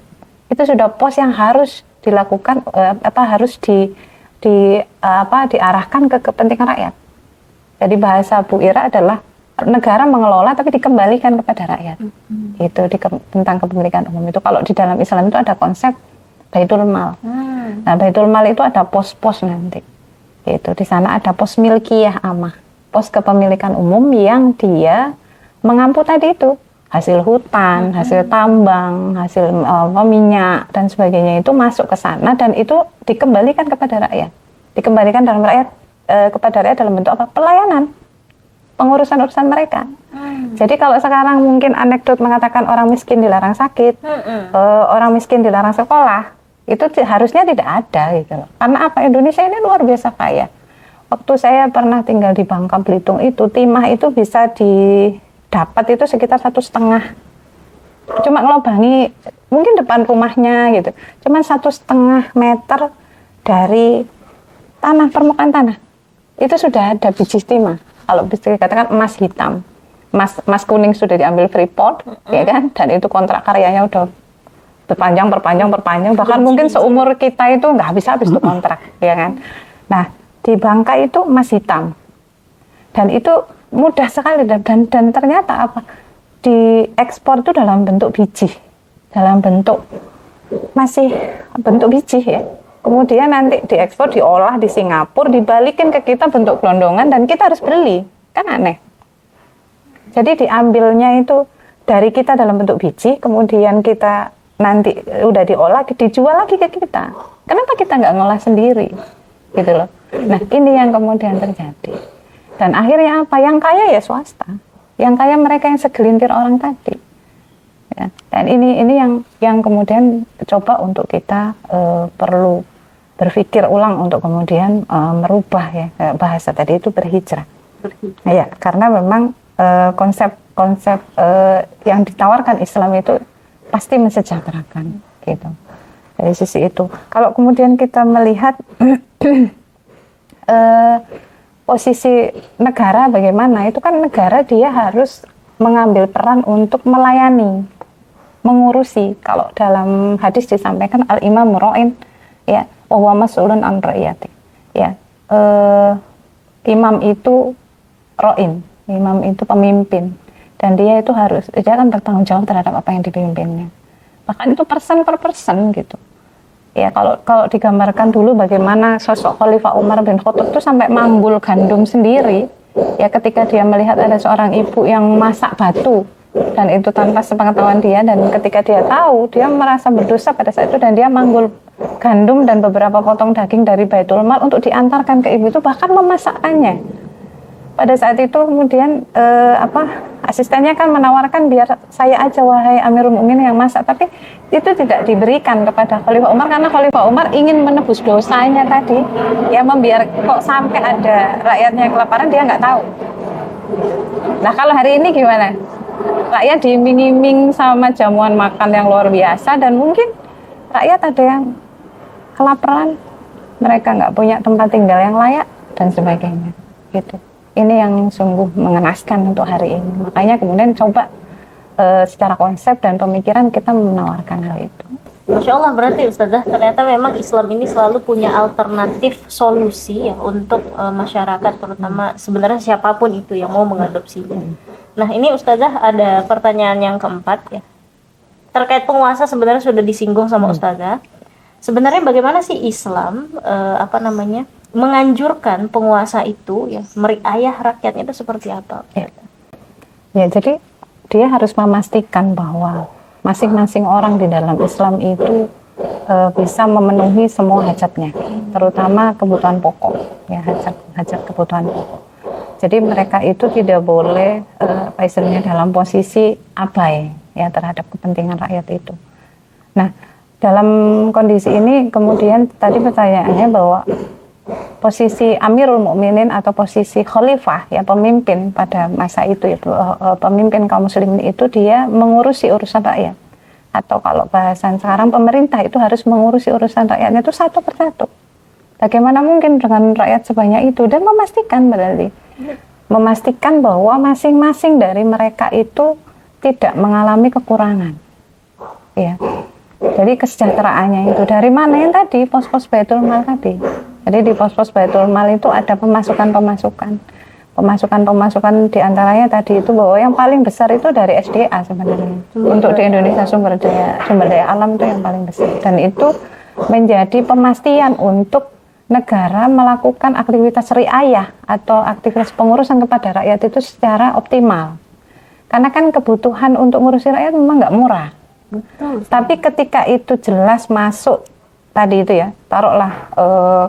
Itu sudah pos yang harus dilakukan harus diarahkan ke kepentingan rakyat. Jadi bahasa Bu Ira adalah negara mengelola tapi dikembalikan kepada rakyat. Itu tentang kepemilikan umum itu. Kalau di dalam Islam itu ada konsep Baitul Mal. Nah, Baitul Mal itu ada pos-pos nanti. Itu di sana ada pos milkiyah amah, pos kepemilikan umum yang dia mengampu tadi itu hasil hutan, hasil tambang, hasil minyak dan sebagainya itu masuk ke sana dan itu dikembalikan kepada rakyat. Dikembalikan kepada rakyat dalam bentuk apa? Pelayanan, pengurusan-urusan mereka. Jadi kalau sekarang mungkin anekdot mengatakan orang miskin dilarang sakit, orang miskin dilarang sekolah, itu harusnya tidak ada gitu loh. Karena apa? Indonesia ini luar biasa kaya. Waktu saya pernah tinggal di Bangka Belitung itu, timah itu bisa didapat itu sekitar 1,5. Cuma ngelobangi mungkin depan rumahnya gitu. Cuma 1,5 meter dari tanah, permukaan tanah. Itu sudah ada biji timah. Kalau bisa dikatakan emas hitam. Emas kuning sudah diambil Freeport, ya kan? Dan itu kontrak karyanya udah berpanjang, bahkan mungkin seumur kita itu nggak habis-habis tuh kontrak, ya kan? Nah, di Bangka itu emas hitam. Dan itu mudah sekali dan ternyata apa? Diekspor itu dalam bentuk biji. Dalam bentuk masih bentuk biji ya. Kemudian nanti diekspor, diolah di Singapura, dibalikin ke kita bentuk gelondongan dan kita harus beli. Kan aneh. Jadi diambilnya itu dari kita dalam bentuk biji, kemudian kita nanti udah diolah, dijual lagi ke kita. Kenapa kita nggak ngolah sendiri? Gitu loh. Nah, ini yang kemudian terjadi. Dan akhirnya apa? Yang kaya ya swasta. Yang kaya mereka yang segelintir orang tadi. Ya. Dan ini yang kemudian coba untuk kita perlu berpikir ulang untuk kemudian merubah ya bahasa tadi itu berhijrah. Ya, karena memang konsep yang ditawarkan Islam itu pasti mensejahterakan gitu. Dari sisi itu. Kalau kemudian kita melihat posisi negara bagaimana, itu kan negara dia harus mengambil peran untuk melayani, mengurusi. Kalau dalam hadis disampaikan al-imam ra'in ya wa huwa mas'ulun an ra'iyati. Ya, imam itu ra'in, imam itu pemimpin dan dia akan bertanggung jawab terhadap apa yang dipimpinnya. Bahkan itu persen per persen gitu. Ya, kalau digambarkan dulu bagaimana sosok Khalifah Umar bin Khattab itu sampai manggul gandum sendiri. Ya, ketika dia melihat ada seorang ibu yang masak batu dan itu tanpa sepengetahuan dia, dan ketika dia tahu, dia merasa berdosa pada saat itu dan dia manggul gandum dan beberapa potong daging dari Baitul Mal untuk diantarkan ke ibu itu, bahkan memasakkannya. Pada saat itu kemudian asistennya kan menawarkan biar saya aja wahai Amirul Mukminin yang masak, tapi itu tidak diberikan kepada Khalifah Umar karena Khalifah Umar ingin menebus dosanya tadi, ya membiar kok sampai ada rakyatnya yang kelaparan dia nggak tahu. Nah kalau hari ini gimana? Rakyat diiming-iming sama jamuan makan yang luar biasa dan mungkin rakyat ada yang kelaparan, mereka nggak punya tempat tinggal yang layak dan sebagainya gitu. Ini yang sungguh mengenaskan untuk hari ini. Makanya kemudian coba secara konsep dan pemikiran kita menawarkan hal itu. Masya Allah, berarti Ustazah ternyata memang Islam ini selalu punya alternatif solusi ya untuk masyarakat, terutama sebenarnya siapapun itu yang mau mengadopsinya. Nah ini Ustazah ada pertanyaan yang keempat ya. Terkait penguasa sebenarnya sudah disinggung sama Ustazah. Sebenarnya bagaimana sih Islam menganjurkan penguasa itu ya meriayah rakyatnya itu seperti apa? Ya, jadi dia harus memastikan bahwa masing-masing orang di dalam Islam itu bisa memenuhi semua hajatnya, terutama kebutuhan pokok, ya hajat kebutuhan pokok. Jadi mereka itu tidak boleh istilahnya dalam posisi abai ya terhadap kepentingan rakyat itu. Nah, dalam kondisi ini kemudian tadi pertanyaannya bahwa posisi Amirul Mukminin atau posisi khalifah ya pemimpin pada masa itu pemimpin kaum muslimin itu dia mengurusi urusan rakyat, atau kalau bahasan sekarang pemerintah itu harus mengurusi urusan rakyatnya itu satu persatu. Bagaimana mungkin dengan rakyat sebanyak itu, dan memastikan bahwa masing-masing dari mereka itu tidak mengalami kekurangan ya. Jadi kesejahteraannya itu dari mana? Yang tadi pos-pos Baitul Mal tadi. Jadi di pos-pos Baitul Mal itu ada pemasukan diantaranya tadi itu bahwa yang paling besar itu dari SDA sebenarnya. Untuk di Indonesia sumber daya alam itu yang paling besar, dan itu menjadi pemastian untuk negara melakukan aktivitas riayah atau aktivitas pengurusan kepada rakyat itu secara optimal. Karena kan kebutuhan untuk ngurusi rakyat memang nggak murah. Betul. Tapi ketika itu jelas masuk tadi itu ya, taruhlah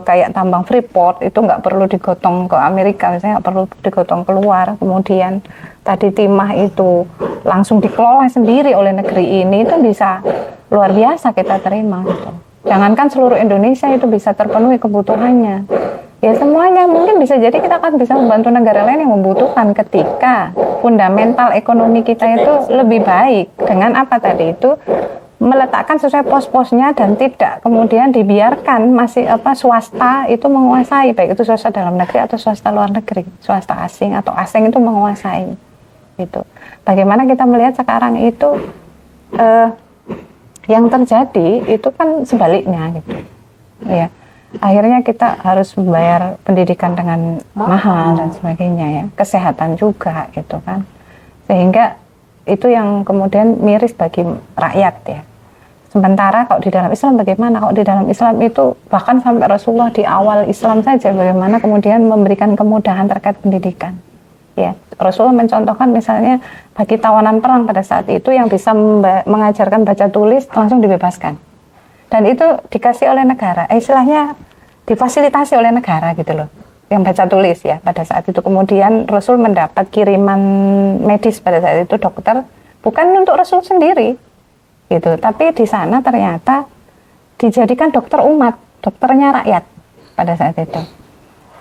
kayak tambang Freeport itu nggak perlu digotong ke Amerika, misalnya nggak perlu digotong keluar. Kemudian tadi timah itu langsung dikelola sendiri oleh negeri ini, itu bisa luar biasa kita terima gitu. Jangankan seluruh Indonesia itu bisa terpenuhi kebutuhannya. Ya semuanya mungkin bisa jadi kita akan bisa membantu negara lain yang membutuhkan ketika fundamental ekonomi kita itu lebih baik. Dengan apa tadi itu? Meletakkan sesuai pos-posnya dan tidak kemudian dibiarkan swasta itu menguasai, baik itu swasta dalam negeri atau swasta luar negeri, swasta asing atau asing itu menguasai. Gitu. Bagaimana kita melihat sekarang itu yang terjadi itu kan sebaliknya gitu. Ya. Akhirnya kita harus membayar pendidikan dengan mahal dan sebagainya ya, kesehatan juga gitu kan, sehingga itu yang kemudian miris bagi rakyat ya. Sementara kalau di dalam Islam bagaimana? Kalau di dalam Islam itu bahkan sampai Rasulullah di awal Islam saja bagaimana kemudian memberikan kemudahan terkait pendidikan ya. Rasulullah mencontohkan misalnya bagi tawanan perang pada saat itu yang bisa mengajarkan baca tulis langsung dibebaskan. Dan itu dikasih oleh negara, istilahnya difasilitasi oleh negara gitu loh, yang baca tulis ya pada saat itu. Kemudian Rasul mendapat kiriman medis pada saat itu, dokter, bukan untuk Rasul sendiri gitu, tapi di sana ternyata dijadikan dokter umat, dokternya rakyat pada saat itu.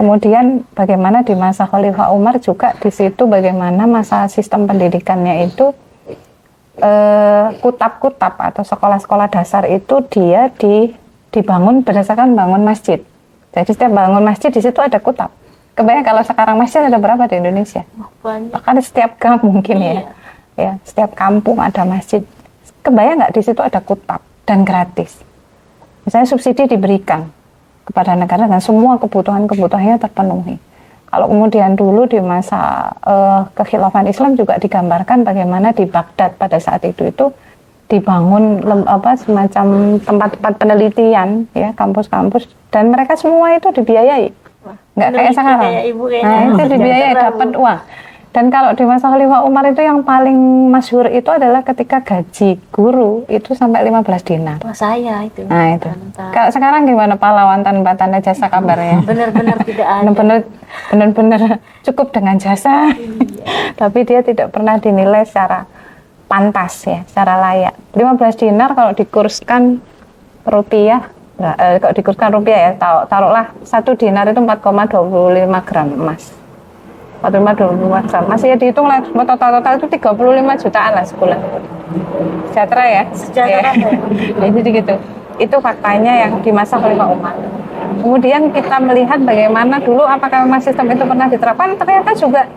Kemudian bagaimana di masa Khalifah Umar juga di situ bagaimana masa sistem pendidikannya itu kutab-kutab atau sekolah-sekolah dasar itu dia dibangun berdasarkan bangun masjid. Jadi setiap bangun masjid di situ ada kutab. Kebayang kalau sekarang masjid ada berapa di Indonesia? Bahkan setiap gang mungkin ya, setiap kampung ada masjid. Kebayang nggak di situ ada kutab dan gratis. Misalnya subsidi diberikan kepada negara dan semua kebutuhannya terpenuhi. Kalau kemudian dulu di masa kekhilafan Islam juga digambarkan bagaimana di Baghdad pada saat itu dibangun semacam tempat-tempat penelitian ya, kampus-kampus, dan mereka semua itu dibiayai, nggak kayak sekarang. Kayak ibu Nah, itu dibiayai, dapat uang. Dan kalau di masa Khalifah Umar itu yang paling masyhur itu adalah ketika gaji guru itu sampai 15 dinar. Wah, saya itu. Nah itu. Mantap. Kalau sekarang gimana pahlawan tanpa tanda jasa kabarnya? Benar-benar tidak ada. Benar-benar cukup dengan jasa. Tapi dia tidak pernah dinilai secara pantas ya, secara layak. 15 dinar kalau dikurskan rupiah, kalau dikurskan rupiah ya, taruhlah 1 dinar itu 4,25 gram emas. 4,25 gram. Masih ya dihitung lah, total itu 35 jutaan lah sebulan. Sejahtera ya? Sejahtera ya. Jadi gitu. Itu faktanya yang di masa Khalifah Umar. Kemudian kita melihat bagaimana dulu apakah memang sistem itu pernah diterapkan, ternyata juga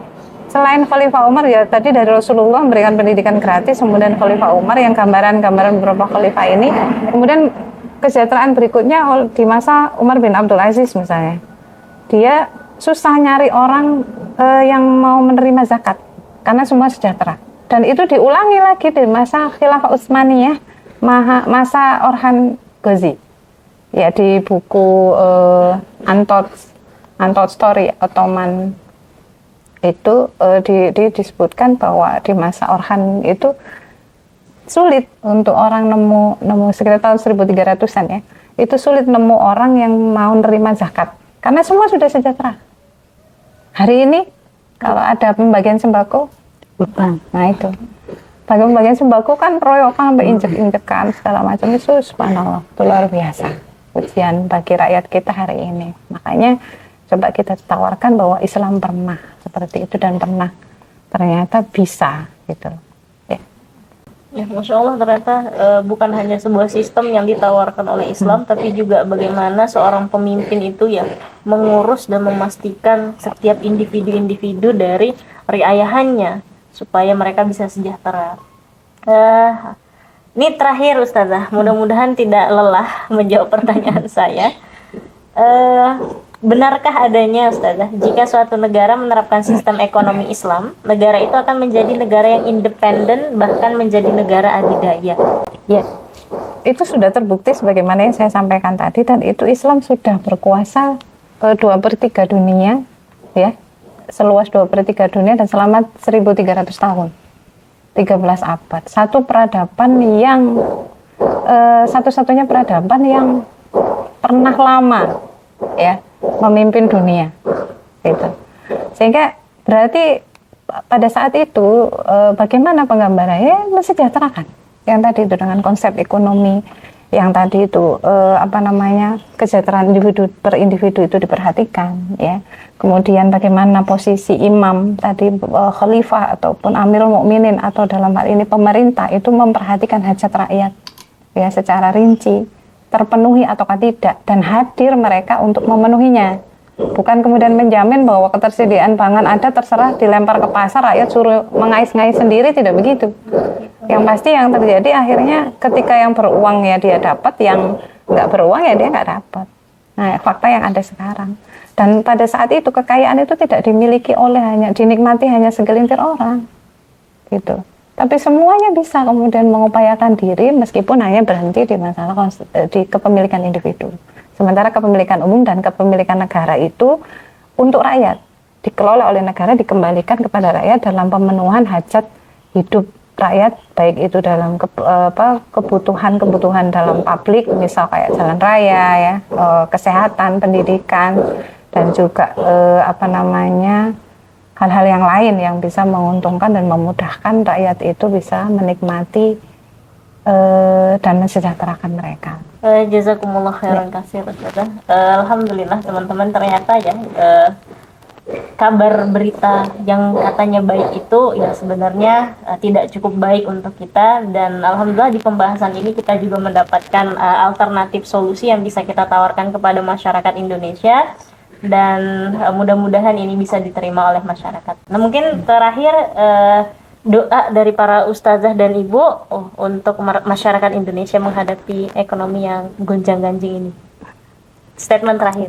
selain Khalifah Umar ya, tadi dari Rasulullah memberikan pendidikan gratis, kemudian Khalifah Umar yang gambaran-gambaran beberapa khalifah ini, kemudian kesejahteraan berikutnya di masa Umar bin Abdul Aziz misalnya. Dia susah nyari orang yang mau menerima zakat karena semua sejahtera, dan itu diulangi lagi di masa Khilafah Utsmaniyah, masa Orhan Ghazi ya, di buku Untold Story Ottoman itu disebutkan bahwa di masa Orhan itu sulit untuk orang nemu sekitar tahun 1300-an ya, itu sulit nemu orang yang mau menerima zakat karena semua sudah sejahtera. Hari ini kalau ada pembagian sembako, nah itu pembagian sembako kan royokan sampai injek-injekan segala macam, itu subhanallah, itu luar biasa ujian bagi rakyat kita hari ini. Makanya coba kita tawarkan bahwa Islam pernah seperti itu dan pernah ternyata bisa gitu. Ya, Masya Allah, ternyata bukan hanya sebuah sistem yang ditawarkan oleh Islam, tapi juga bagaimana seorang pemimpin itu ya mengurus dan memastikan setiap individu-individu dari riayahannya supaya mereka bisa sejahtera. Ini terakhir Ustazah, mudah-mudahan tidak lelah menjawab pertanyaan saya. Benarkah adanya Ustazah, jika suatu negara menerapkan sistem ekonomi Islam, negara itu akan menjadi negara yang independen, bahkan menjadi negara adidaya? Ya, itu sudah terbukti sebagaimana yang saya sampaikan tadi, dan itu Islam sudah berkuasa 2/3 dunia, ya, seluas 2/3 dunia dan selama 1300 tahun, 13 abad. Satu peradaban yang satu-satunya peradaban yang pernah lama, ya, memimpin dunia, gitu. Sehingga berarti pada saat itu bagaimana penggambarannya, mensejahterakan yang tadi itu dengan konsep ekonomi yang tadi itu kesejahteraan individu per individu itu diperhatikan, ya. Kemudian bagaimana posisi imam tadi, khalifah ataupun amirul mukminin atau dalam hal ini pemerintah itu memperhatikan hajat rakyat ya secara rinci, terpenuhi ataukah tidak, dan hadir mereka untuk memenuhinya. Bukan kemudian menjamin bahwa ketersediaan pangan ada, terserah dilempar ke pasar, rakyat suruh mengais-ngais sendiri, tidak begitu. Yang pasti yang terjadi akhirnya ketika yang beruang ya dia dapat, yang nggak beruang ya dia nggak dapat. Nah, fakta yang ada sekarang. Dan pada saat itu kekayaan itu tidak dimiliki dinikmati hanya segelintir orang, gitu. Tapi semuanya bisa kemudian mengupayakan diri meskipun hanya berhenti di masalah di kepemilikan individu. Sementara kepemilikan umum dan kepemilikan negara itu untuk rakyat, dikelola oleh negara, dikembalikan kepada rakyat dalam pemenuhan hajat hidup rakyat, baik itu dalam kebutuhan dalam publik, misal kayak jalan raya, ya, kesehatan, pendidikan, dan juga hal-hal yang lain yang bisa menguntungkan dan memudahkan rakyat itu bisa menikmati dan mensejahterakan mereka. Jazakumullah khairan katsir Ustazah. Alhamdulillah teman-teman, ternyata ya kabar berita yang katanya baik itu ya sebenarnya tidak cukup baik untuk kita, dan alhamdulillah di pembahasan ini kita juga mendapatkan alternatif solusi yang bisa kita tawarkan kepada masyarakat Indonesia, dan mudah-mudahan ini bisa diterima oleh masyarakat. Nah, mungkin terakhir doa dari para ustazah dan ibu untuk masyarakat Indonesia menghadapi ekonomi yang gonjang-ganjing ini. Statement terakhir.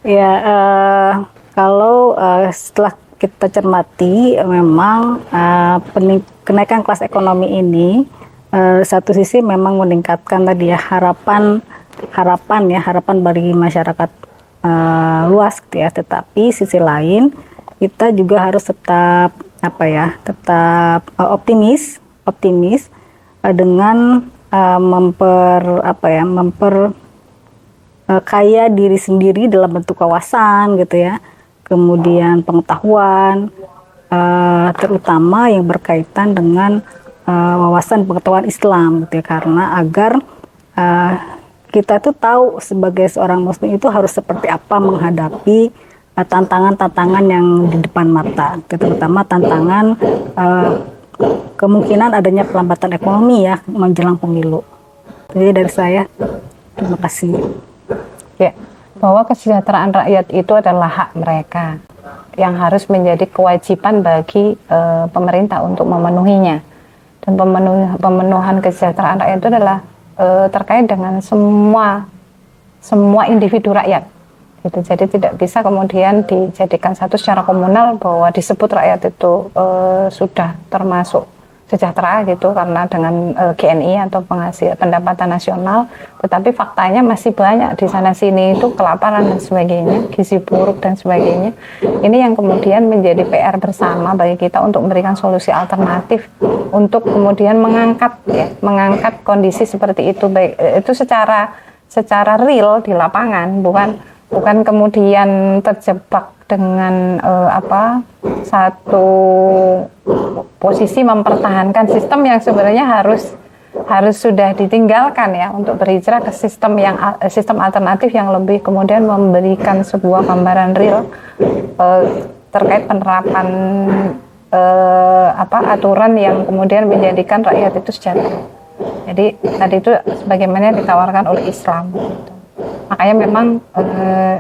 Ya, kalau setelah kita cermati memang kenaikan kelas ekonomi ini satu sisi memang meningkatkan tadi ya harapan bagi masyarakat luas gitu ya. Tetapi sisi lain kita juga harus tetap optimis dengan kaya diri sendiri dalam bentuk wawasan gitu ya, kemudian pengetahuan, terutama yang berkaitan dengan wawasan pengetahuan Islam gitu ya, karena agar kita tuh tahu sebagai seorang muslim itu harus seperti apa menghadapi tantangan-tantangan yang di depan mata, terutama tantangan kemungkinan adanya pelambatan ekonomi ya menjelang pemilu. Jadi dari saya, terima kasih. Ya, bahwa kesejahteraan rakyat itu adalah hak mereka yang harus menjadi kewajiban bagi pemerintah untuk memenuhinya. Dan pemenuhan kesejahteraan rakyat itu adalah terkait dengan semua individu rakyat. Gitu. Jadi tidak bisa kemudian dijadikan satu secara komunal bahwa disebut rakyat itu sudah termasuk sejahtera gitu karena dengan GNI atau penghasil pendapatan nasional, tetapi faktanya masih banyak di sana sini itu kelaparan dan sebagainya, gizi buruk dan sebagainya. Ini yang kemudian menjadi PR bersama bagi kita untuk memberikan solusi alternatif untuk kemudian mengangkat kondisi seperti itu, baik itu secara real di lapangan, bukan kemudian terjebak dengan satu posisi mempertahankan sistem yang sebenarnya harus sudah ditinggalkan ya, untuk berhijrah ke sistem alternatif yang lebih kemudian memberikan sebuah gambaran real terkait penerapan aturan yang kemudian menjadikan rakyat itu sejahtera. Jadi tadi itu sebagaimana ditawarkan oleh Islam. Gitu. Makanya memang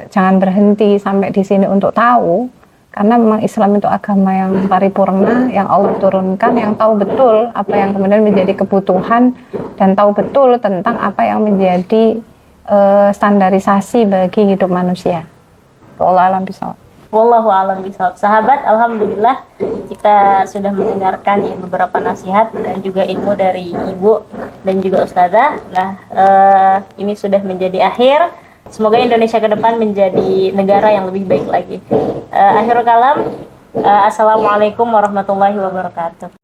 jangan berhenti sampai di sini untuk tahu, karena memang Islam itu agama yang paripurna, yang Allah turunkan, yang tahu betul apa yang kemudian menjadi kebutuhan dan tahu betul tentang apa yang menjadi standarisasi bagi hidup manusia. Wallahu a'lam bishawab. Wallahu a'lam bishawab. Sahabat, alhamdulillah kita sudah mendengarkan ya beberapa nasihat dan juga ilmu dari Ibu dan juga Ustazah. Nah, ini sudah menjadi akhir. Semoga Indonesia ke depan menjadi negara yang lebih baik lagi. Akhirul kalam, assalamualaikum warahmatullahi wabarakatuh.